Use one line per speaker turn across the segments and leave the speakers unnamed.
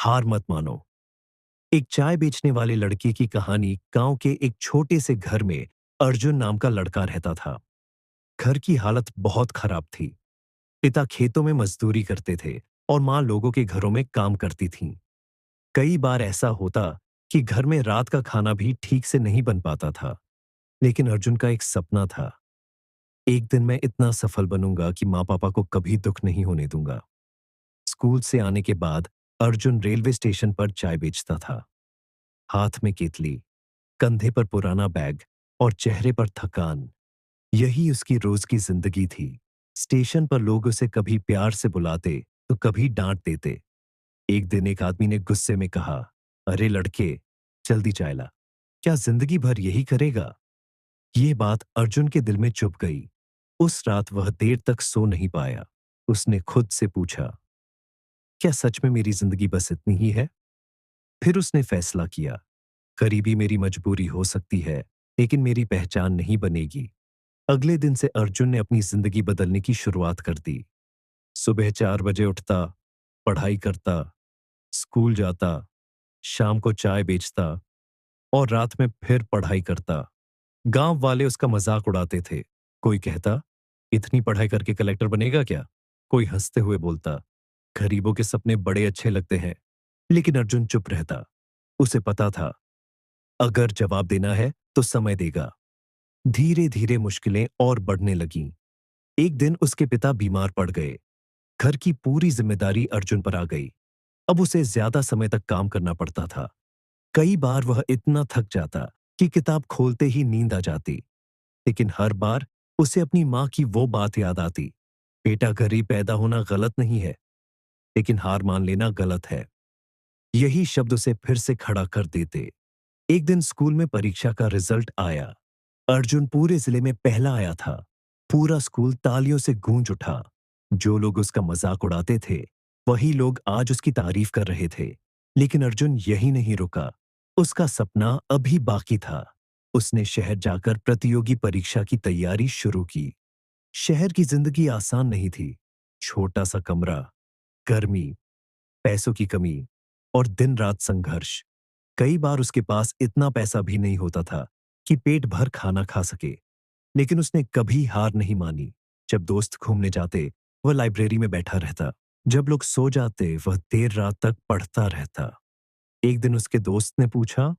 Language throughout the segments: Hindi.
हार मत मानो। एक चाय बेचने वाले लड़के की कहानी। गांव के एक छोटे से घर में अर्जुन नाम का लड़का रहता था। घर की हालत बहुत खराब थी। पिता खेतों में मजदूरी करते थे और माँ लोगों के घरों में काम करती थीं। कई बार ऐसा होता कि घर में रात का खाना भी ठीक से नहीं बन पाता था। लेकिन अर्जुन का एक सपना था। एक दिन मैं इतना सफल बनूंगा कि माँ पापा को कभी दुख नहीं होने दूंगा। स्कूल से आने के बाद अर्जुन रेलवे स्टेशन पर चाय बेचता था। हाथ में केतली, कंधे पर पुराना बैग और चेहरे पर थकान। यही उसकी रोज की जिंदगी थी। स्टेशन पर लोग उसे कभी प्यार से बुलाते तो कभी डांट देते। एक दिन एक आदमी ने गुस्से में कहा, अरे लड़के, जल्दी चाय ला। क्या जिंदगी भर यही करेगा? ये बात अर्जुन के दिल में चुभ गई। उस रात वह देर तक सो नहीं पाया। उसने खुद से पूछा, क्या सच में मेरी जिंदगी बस इतनी ही है? फिर उसने फैसला किया, गरीबी मेरी मजबूरी हो सकती है, लेकिन मेरी पहचान नहीं बनेगी। अगले दिन से अर्जुन ने अपनी जिंदगी बदलने की शुरुआत कर दी। सुबह 4 बजे उठता, पढ़ाई करता, स्कूल जाता, शाम को चाय बेचता और रात में फिर पढ़ाई करता। गांव वाले उसका मजाक उड़ाते थे। कोई कहता, इतनी पढ़ाई करके कलेक्टर बनेगा क्या? कोई हंसते हुए बोलता, गरीबों के सपने बड़े अच्छे लगते हैं। लेकिन अर्जुन चुप रहता। उसे पता था, अगर जवाब देना है तो समय देगा। धीरे धीरे मुश्किलें और बढ़ने लगीं। एक दिन उसके पिता बीमार पड़ गए। घर की पूरी जिम्मेदारी अर्जुन पर आ गई। अब उसे ज्यादा समय तक काम करना पड़ता था। कई बार वह इतना थक जाता कि किताब खोलते ही नींद आ जाती। लेकिन हर बार उसे अपनी माँ की वो बात याद आती, बेटा गरीब पैदा होना गलत नहीं है, लेकिन हार मान लेना गलत है। यही शब्द उसे फिर से खड़ा कर देते। एक दिन स्कूल में परीक्षा का रिजल्ट आया। अर्जुन पूरे जिले में पहला आया था। पूरा स्कूल तालियों से गूंज उठा। जो लोग उसका मजाक उड़ाते थे, वही लोग आज उसकी तारीफ कर रहे थे। लेकिन अर्जुन यही नहीं रुका। उसका सपना अभी बाकी था। उसने शहर जाकर प्रतियोगी परीक्षा की तैयारी शुरू की। शहर की जिंदगी आसान नहीं थी। छोटा सा कमरा, गर्मी, पैसों की कमी और दिन रात संघर्ष। कई बार उसके पास इतना पैसा भी नहीं होता था कि पेट भर खाना खा सके। लेकिन उसने कभी हार नहीं मानी। जब दोस्त घूमने जाते, वह लाइब्रेरी में बैठा रहता। जब लोग सो जाते, वह देर रात तक पढ़ता रहता। एक दिन उसके दोस्त ने पूछा,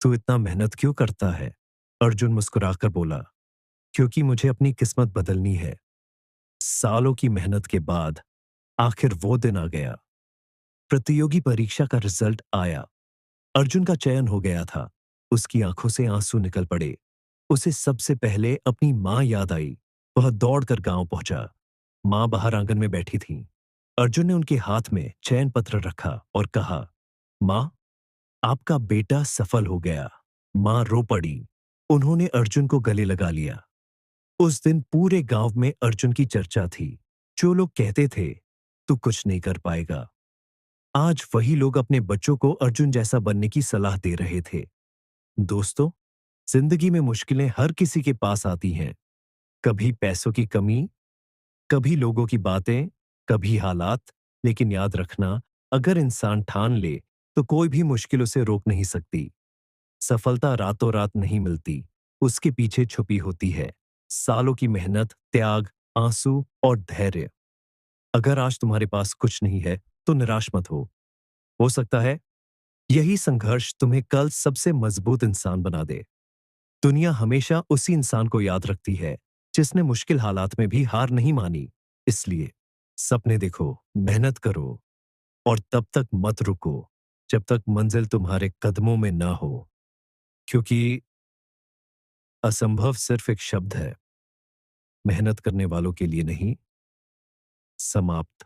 तू इतना मेहनत क्यों करता है? अर्जुन मुस्कुराकर बोला, क्योंकि मुझे अपनी किस्मत बदलनी है। सालों की मेहनत के बाद आखिर वो दिन आ गया। प्रतियोगी परीक्षा का रिजल्ट आया। अर्जुन का चयन हो गया था। उसकी आंखों से आंसू निकल पड़े। उसे सबसे पहले अपनी माँ याद आई। वह दौड़कर गांव पहुंचा। माँ बाहर आंगन में बैठी थीं। अर्जुन ने उनके हाथ में चयन पत्र रखा और कहा, माँ, आपका बेटा सफल हो गया। माँ रो पड़ी। उन्होंने अर्जुन को गले लगा लिया। उस दिन पूरे गांव में अर्जुन की चर्चा थी। जो लोग कहते थे, तू कुछ नहीं कर पाएगा, आज वही लोग अपने बच्चों को अर्जुन जैसा बनने की सलाह दे रहे थे। दोस्तों, जिंदगी में मुश्किलें हर किसी के पास आती हैं। कभी पैसों की कमी, कभी लोगों की बातें, कभी हालात। लेकिन याद रखना, अगर इंसान ठान ले तो कोई भी मुश्किल उसे रोक नहीं सकती। सफलता रातों रात नहीं मिलती। उसके पीछे छुपी होती है सालों की मेहनत, त्याग, आंसू और धैर्य। अगर आज तुम्हारे पास कुछ नहीं है तो निराश मत हो सकता है यही संघर्ष तुम्हें कल सबसे मजबूत इंसान बना दे। दुनिया हमेशा उसी इंसान को याद रखती है जिसने मुश्किल हालात में भी हार नहीं मानी। इसलिए सपने देखो, मेहनत करो और तब तक मत रुको जब तक मंजिल तुम्हारे कदमों में ना हो। क्योंकि असंभव सिर्फ एक शब्द है, मेहनत करने वालों के लिए नहीं, समाप्त।